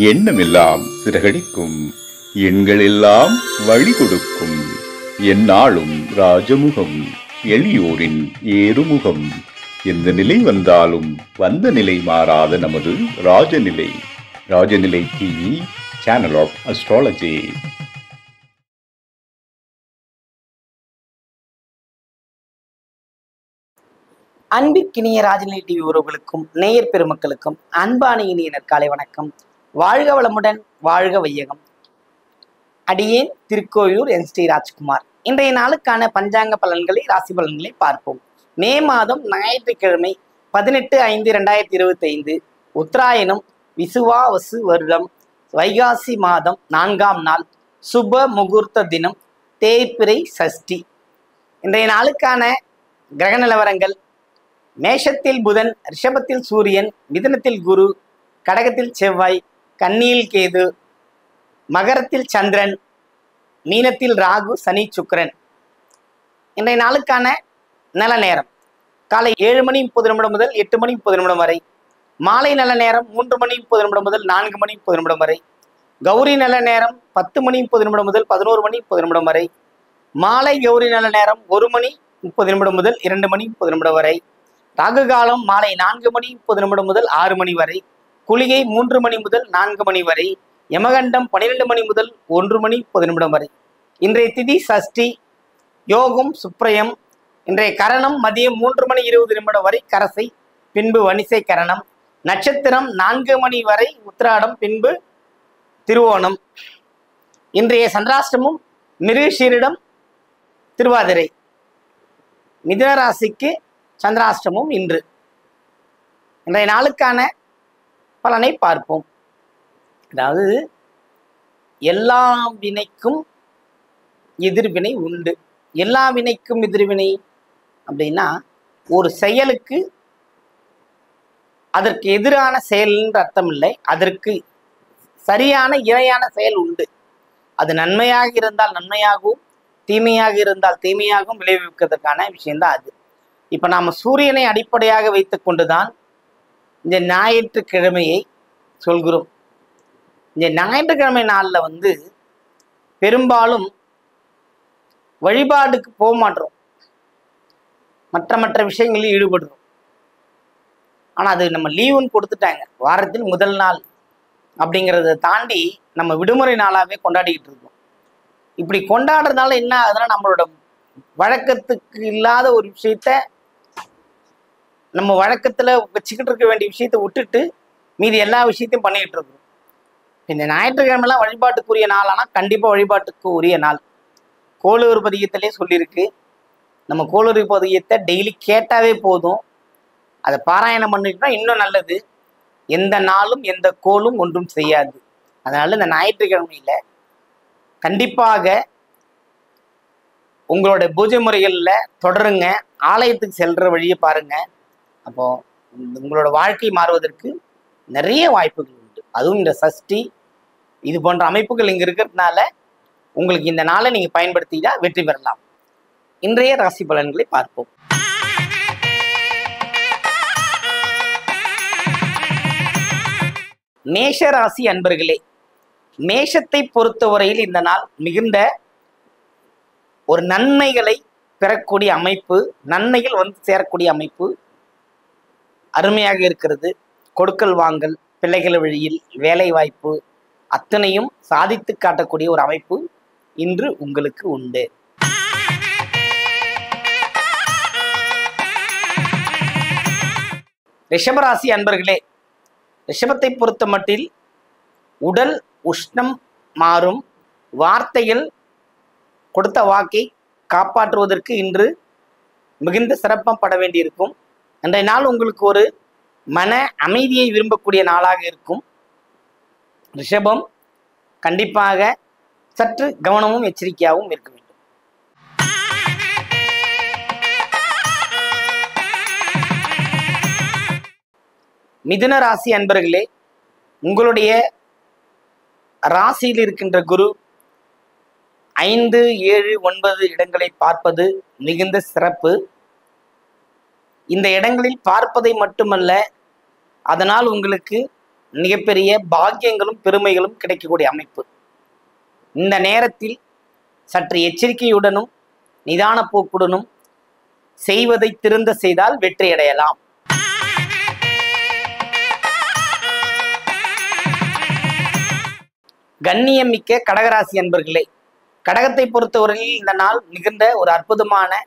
எண்ணமெல்லாம் சிறகடிக்கும், எண்களெல்லாம் வழி கொடுக்கும். எந்நாளும் ராஜமுகம், எளியோரின் ஏறுமுகம். எந்த நிலை வந்தாலும் வந்த நிலை மாறாத நமது Rajanilai. Rajanilai TV, channel of astrology. அன்பிற்கினிய ராஜநிலை டிவி உறவுகளுக்கும் நேயர் பெருமக்களுக்கும் அன்பான இனிய நற்காலை வணக்கம். வாழ்க வளமுடன், வாழ்க வையகம். அடியேன் திருக்கோயிலூர் என் ஸ்ரீ ராஜ்குமார். இன்றைய நாளுக்கான பஞ்சாங்க பலன்களை, ராசி பலன்களை பார்ப்போம். மே மாதம் ஞாயிற்றுக்கிழமை 18/5/2025 உத்தராயணம் விசுவாவசு வருடம் வைகாசி மாதம் 4ஆம் நாள், சுப முகூர்த்த தினம், தேய்பிறை சஷ்டி. இன்றைய நாளுக்கான கிரக நிலவரங்கள்: மேஷத்தில் புதன், ரிஷபத்தில் சூரியன், மிதுனத்தில் குரு, கடகத்தில் செவ்வாய், கன்னியில் கேது, மகரத்தில் சந்திரன், மீனத்தில் ராகு, சனி, சுக்கிரன். இன்றைய நாளுக்கான நல்ல நேரம் காலை 7:30 முதல் 8:30 வரை. மாலை நல்ல நேரம் 3:30 முதல் 4:30 வரை. கௌரி நல்ல நேரம் 10:30 முதல் 11:30 வரை. மாலை கௌரி நல்ல நேரம் 1:30 முதல் 2:30 வரை. ராகு காலம் மாலை 4:30 முதல் 6 வரை. குளிகை 3 மணி முதல் 4 வரை. யமகண்டம் 12 முதல் 1:30 வரை. இன்றைய திதி சஷ்டி, யோகம் சுப்ரயம். இன்றைய கரணம் மதியம் 3:20 வரை கரசை, பின்பு வணிசை கரணம். நட்சத்திரம் 4 மணி வரை உத்திராடம், பின்பு திருவோணம். இன்றைய சந்திராஷ்டமம் மிருகசீரிடம், திருவாதிரை. மிதுன ராசிக்கு சந்திராஷ்டமம் இன்று. இன்றைய நாளுக்கான பலனை பார்ப்போம். அதாவது எல்லா வினைக்கும் எதிர்வினை உண்டு. எல்லா வினைக்கும் எதிர்வினை அப்படின்னா, ஒரு செயலுக்கு அதற்கு எதிரான செயல்ன்ற அர்த்தம் இல்லை. அதற்கு சரியான இணையான செயல் உண்டு. அது நன்மையாக இருந்தால் நன்மையாகவும், தீமையாக இருந்தால் தீமையாகவும் விளைவிப்பதற்கான விஷயம்தான் அது. இப்போ நாம் சூரியனை அடிப்படையாக வைத்து கொண்டுதான் இந்த ஞாயிற்றுக்கிழமையை சொல்கிறோம். இந்த ஞாயிற்றுக்கிழமை நாளில் பெரும்பாலும் வழிபாடுக்கு போக மாட்டோம், மற்ற விஷயங்களில் ஈடுபடுறோம். ஆனால் அது நம்ம லீவுன்னு கொடுத்துட்டாங்க. வாரத்தில் முதல் நாள் அப்படிங்கிறத தாண்டி நம்ம விடுமுறை நாளாகவே கொண்டாடிக்கிட்டு இருக்கோம். இப்படி கொண்டாடுறதுனால என்ன ஆகுதுன்னா, நம்மளோட வழக்கத்துக்கு இல்லாத ஒரு விஷயத்த, நம்ம வழக்கத்தில் வச்சுக்கிட்டு இருக்க வேண்டிய விஷயத்தை விட்டுட்டு மீதி எல்லா விஷயத்தையும் பண்ணிக்கிட்டு இருக்கோம். இந்த ஞாயிற்றுக்கிழமெல்லாம் வழிபாட்டுக்குரிய நாள். ஆனால் கண்டிப்பாக வழிபாட்டுக்கு உரிய நாள். கோளூர் பதிகத்திலே சொல்லியிருக்கு. நம்ம கோளூர் பதிகத்தை டெய்லி கேட்டாவே போதும். அதை பாராயணம் பண்ணிட்டோம்னா இன்னும் நல்லது. எந்த நாளும் எந்த கோளும் ஒன்றும் செய்யாது. அதனால இந்த ஞாயிற்றுக்கிழமையில கண்டிப்பாக உங்களோட பூஜை முறைகளில் தொடருங்க. ஆலயத்துக்கு செல்ற வழியை பாருங்க. அப்போ உங்களோட வாழ்க்கை மாறுவதற்கு நிறைய வாய்ப்புகள் உண்டு. அதுவும் இந்த சஷ்டி இது போன்ற அமைப்புகள் இங்கே இருக்கிறதுனால உங்களுக்கு இந்த நாளை நீங்கள் பயன்படுத்திட்டா வெற்றி பெறலாம். இன்றைய ராசி பலன்களை பார்ப்போம். மேஷ ராசி அன்பர்களே, மேஷத்தை பொறுத்தவரையில் இந்த நாள் மிகுந்த ஒரு நன்மைகளை பெறக்கூடிய அமைப்பு, நன்மைகள் சேரக்கூடிய அமைப்பு அருமையாக இருக்கிறது. கொடுக்கல் வாங்கல், பிள்ளைகள் வழியில் வேலை வாய்ப்பு அத்தனையும் சாதித்து காட்டக்கூடிய ஒரு அமைப்பு இன்று உங்களுக்கு உண்டு. ரிஷபராசி அன்பர்களே, ரிஷபத்தை பொறுத்த மட்டில் உடல் உஷ்ணம் மாறும். வார்த்தைகள் கொடுத்த வாக்கை காப்பாற்றுவதற்கு இன்று மிகுந்த சிறப்பப்பட வேண்டியிருக்கும். அன்றைய நாள் உங்களுக்கு ஒரு மன அமைதியை விரும்பக்கூடிய நாளாக இருக்கும். ரிஷபம் கண்டிப்பாக சற்று கவனமும் எச்சரிக்கையாகவும் இருக்க வேண்டும். மிதுன ராசி அன்பர்களே, உங்களுடைய ராசியில் இருக்கின்ற குரு 5, 7, 9 இடங்களை பார்ப்பது மிகுந்த சிறப்பு. இந்த இடங்களில் பார்ப்பதை மட்டுமல்ல, அதனால் உங்களுக்கு மிகப்பெரிய பாக்கியங்களும் பெருமைகளும் கிடைக்கக்கூடிய அமைப்பு. இந்த நேரத்தில் சற்று எச்சரிக்கையுடனும் நிதான போக்குடனும் செய்வதை திருந்த செய்தால் வெற்றி அடையலாம். கண்ணியமிக்க கடகராசி அன்பர்களே, கடகத்தை பொறுத்தவரையில் இந்த நாள் மிகுந்த ஒரு அற்புதமான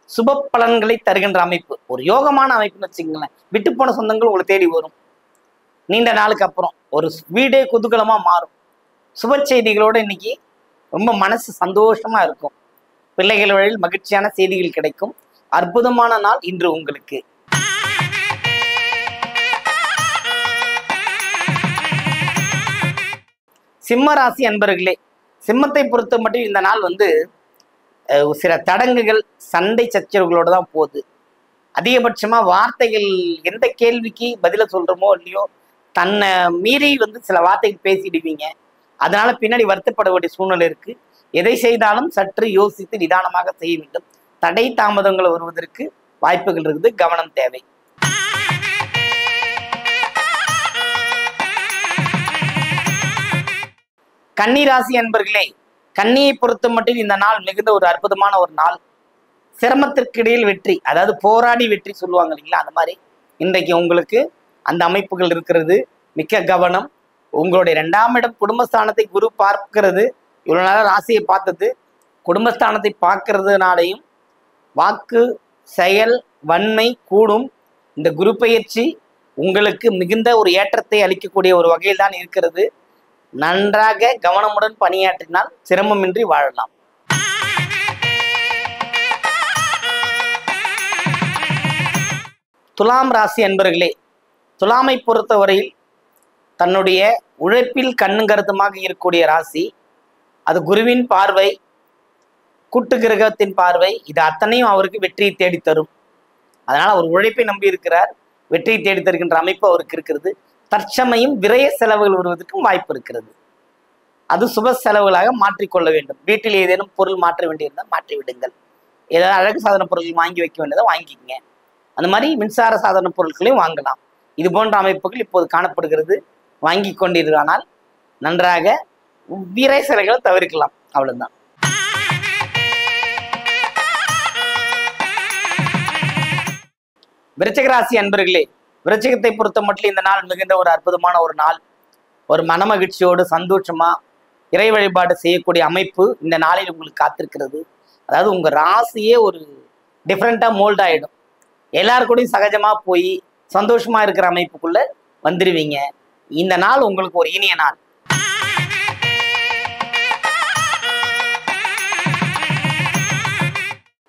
சுப பலன்களை தருகின்ற அமைப்பு, ஒரு யோகமான அமைப்புன்னு வச்சுக்கங்களேன். விட்டு போன சொந்தங்கள் உங்களை தேடி வரும். நீண்ட நாளுக்கு அப்புறம் ஒரு வீடே குதூகலமா மாறும். சுப செய்திகளோடு இன்னைக்கு ரொம்ப மனசு சந்தோஷமா இருக்கும். பிள்ளைகள் வழியில் மகிழ்ச்சியான செய்திகள் கிடைக்கும். அற்புதமான நாள் இன்று உங்களுக்கு. சிம்ம ராசி அன்பர்களே, சிம்மத்தை பொறுத்த மட்டும் இந்த நாள் சில தடங்குகள், சண்டை சச்சரவுகளோடு தான் போகுது. அதிகபட்சமா வார்த்தைகள், எந்த கேள்விக்கு பதில சொல்றோமோ இல்லையோ தன்னை மீறி சில வார்த்தைகள் பேசிடுவீங்க. அதனால பின்னாடி வருத்தப்பட வேண்டிய சூழ்நிலை இருக்கு. எதை செய்தாலும் சற்று யோசித்து நிதானமாக செய்ய வேண்டும். தடை தாமதங்கள் வருவதற்கு வாய்ப்புகள் இருக்குது, கவனம் தேவை. கன்னிராசி அன்பர்களே, கன்னியை பொறுத்த மட்டும் இந்த நாள் மிகுந்த ஒரு அற்புதமான ஒரு நாள். சிரமத்திற்கு இடையில் வெற்றி, அதாவது போராடி வெற்றி சொல்லுவாங்க இல்லைங்களா, அந்த மாதிரி இன்றைக்கு உங்களுக்கு அந்த அமைப்புகள் இருக்கிறது. மிக்க கவனம். உங்களுடைய 2ஆம் இடம் குடும்பஸ்தானத்தை குரு பார்க்கிறது. இவ்வளவு நாள் ராசியை பார்த்தது, குடும்பஸ்தானத்தை பார்க்கறதுனாலையும் வாக்கு செயல் வன்மை கூடும். இந்த குரு பயிற்சி உங்களுக்கு மிகுந்த ஒரு ஏற்றத்தை அளிக்கக்கூடிய ஒரு வகையில் தான் இருக்கிறது. நன்றாக கவனமுடன் பணியாற்றினால் சிரமமின்றி வாழலாம். துலாம் ராசி அன்பர்களே, துலாமை பொறுத்தவரையில் தன்னுடைய உழைப்பில் கண்ணும் கருத்துமாக இருக்கக்கூடிய ராசி. அது குருவின் பார்வை, கூட்டு கிரகத்தின் பார்வை, இது அத்தனையும் அவருக்கு வெற்றியை தேடித்தரும். அதனால அவர் உழைப்பை நம்பி இருக்கிறார். வெற்றியை தேடி தருகின்ற அமைப்பு அவருக்கு இருக்கிறது. தற்சமயம் விரய செலவுகள் வருவதற்கும் வாய்ப்பு இருக்கிறது. அது சுப செலவுகளாக மாற்றிக்கொள்ள வேண்டும். வீட்டில் ஏதேனும் பொருள் மாற்ற வேண்டியிருந்தால் மாற்றி விடுங்கள். ஏதாவது அழகு சாதன பொருட்கள் வாங்கி வைக்க வேண்டியதை வாங்கிக்கங்க. அந்த மாதிரி மின்சார சாதன பொருட்களையும் வாங்கலாம். இது போன்ற அமைப்புகள் இப்போது காணப்படுகிறது. வாங்கி கொண்டிருந்தால் நன்றாக விரை செலவுகளை தவிர்க்கலாம். அவ்வளவுதான். விருச்சிக ராசி அன்பர்களே, விருச்சிகத்தை பொறுத்த மட்டும் இந்த நாள் மிகுந்த ஒரு அற்புதமான ஒரு நாள். ஒரு மனமகிழ்ச்சியோடு சந்தோஷமா இறை வழிபாடு செய்யக்கூடிய அமைப்பு இந்த நாளில் உங்களுக்கு காத்திருக்கிறது. அதாவது உங்க ராசியே ஒரு டிஃப்ரெண்டா மோல்ட் ஆயிடும். எல்லாருக்கூடையும் சகஜமா போய் சந்தோஷமா இருக்கிற அமைப்புக்குள்ள வந்துடுவீங்க. இந்த நாள் உங்களுக்கு ஒரு இனிய நாள்.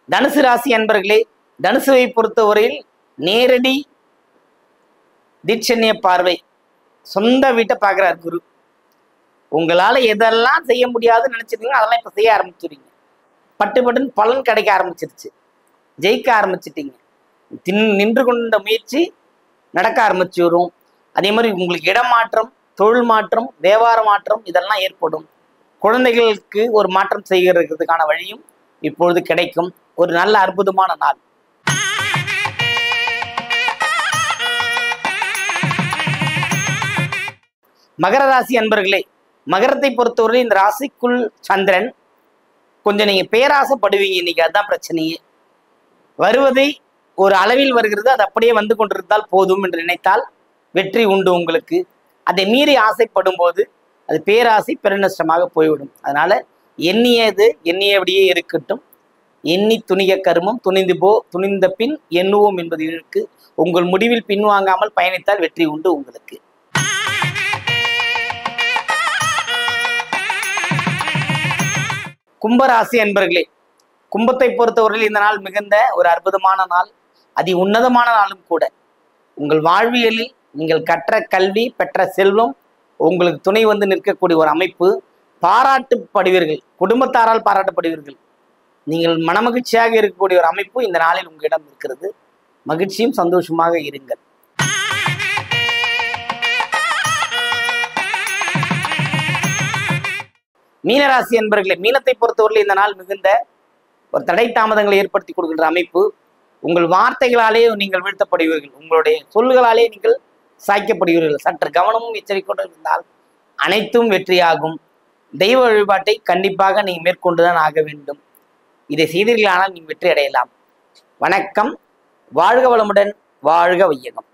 தனுசு ராசி அன்பர்களே, தனுசுவை பொறுத்தவரையில் நேரடி தீட்சண்ய பார்வை, சொந்த வீட்டை பார்க்கிறார் குரு. உங்களால எதெல்லாம் செய்ய முடியாதுன்னு நினைச்சிருக்கீங்க அதெல்லாம் இப்ப செய்ய ஆரம்பிச்சிருங்க. பட்டு பட்டுன்னு பலன் கிடைக்க ஆரம்பிச்சிருச்சு. ஜெயிக்க ஆரம்பிச்சிட்டீங்க. நின்று கொண்ட முயற்சி நடக்க ஆரம்பிச்சு வரும். அதே மாதிரி உங்களுக்கு இடமாற்றம், தொழில் மாற்றம், வியாபார மாற்றம் இதெல்லாம் ஏற்படும். குழந்தைகளுக்கு ஒரு மாற்றம் செய்கிறதுக்கான வழியும் இப்பொழுது கிடைக்கும். ஒரு நல்ல அற்புதமான நாள். மகர ராசி அன்பர்களே, மகரத்தை பொறுத்தவரை இந்த ராசிக்குள் சந்திரன். கொஞ்சம் நீங்க பேராசைப்படுவீங்க இன்னைக்கு, அதுதான் பிரச்சனையே. வருவதை ஒரு அளவில் வருகிறது, அது அப்படியே வந்து கொண்டிருந்தால் போதும் என்று நினைத்தால் வெற்றி உண்டு உங்களுக்கு. அதை மீறி ஆசைப்படும் போது அது பேராசை பெருநஷ்டமாக போய்விடும். அதனால எண்ணியது எண்ணியபடியே இருக்கட்டும். எண்ணி துணிக கருமம் துணிந்த பின் எண்ணுவோம் என்பது இருக்கு. உங்கள் முடிவில் பின்வாங்காமல் பயணித்தால் வெற்றி உண்டு உங்களுக்கு. கும்பராசி அன்பர்களே, கும்பத்தை பொறுத்தவரையில் இந்த நாள் மிகுந்த ஒரு அற்புதமான நாள், அதி உன்னதமான நாளும் கூட. உங்கள் வாழ்வியலில் நீங்கள் கற்ற கல்வி, பெற்ற செல்வம் உங்களுக்கு துணை வந்து நிற்கக்கூடிய ஒரு அமைப்பு. பாராட்டப்படுவீர்கள், குடும்பத்தாரால் பாராட்டப்படுவீர்கள். நீங்கள் மனமகிழ்ச்சியாக இருக்கக்கூடிய ஒரு அமைப்பு இந்த நாளில் உங்களிடம் இருக்கிறது. மகிழ்ச்சியும் சந்தோஷமாக இருங்கள். மீனராசி என்பர்களே, மீனத்தை பொறுத்தவரையில் இந்த நாள் மிகுந்த ஒரு தடை தாமதங்களை ஏற்படுத்தி கொடுக்கின்ற அமைப்பு. உங்கள் வார்த்தைகளாலே நீங்கள் வீழ்த்தப்படுவீர்கள். உங்களுடைய சொல்லுகளாலே நீங்கள் சாய்க்கப்படுகிறீர்கள். சற்று கவனமும் எச்சரிக்கையோடு இருந்தால் அனைத்தும் வெற்றியாகும். தெய்வ வழிபாட்டை கண்டிப்பாக நீ மேற்கொண்டுதான் ஆக வேண்டும். இதை செய்தீர்களானால் நீ வெற்றி அடையலாம். வணக்கம். வாழ்க வளமுடன், வாழ்க வையகம்.